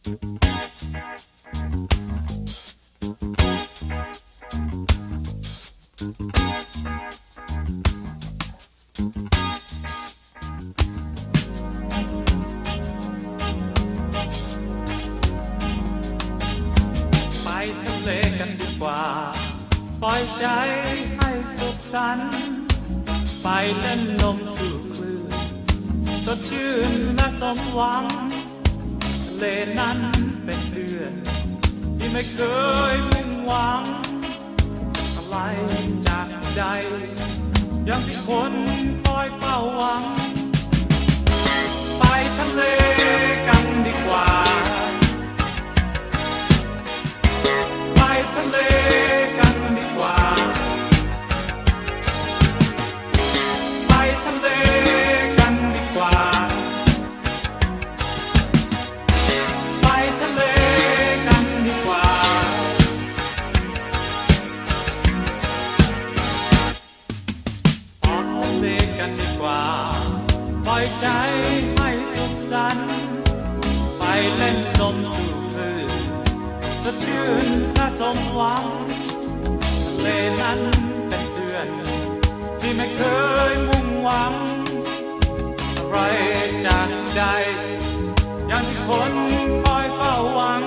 ไปทะเลกันดีกว่าปล่อยใจให้สุขสันต์ไปเล่นลมสู่คลื่นสดชื่นและสมหวังทะเลนั้นเป็นเพื่อนที่ไม่เคยมุ่งหวังอะไรจากใจยังที่คนคอยเฝ้าหวังไปทะเลกันดีกว่าไปทะเลกันดีกว่าไปทะเลกันดีกว่าไปทะเลกันดีกว่าออกทะเลกันดีกว่าปล่อยใจให้สุขสันต์ไปเล่นลมสู่คลื่นสดชื่นและสมหวังทะเลนั้นเป็นเพื่อนที่ไม่เคยมุ่งหวังอะไรจากใจอย่างที่คนคอยเฝ้าหวัง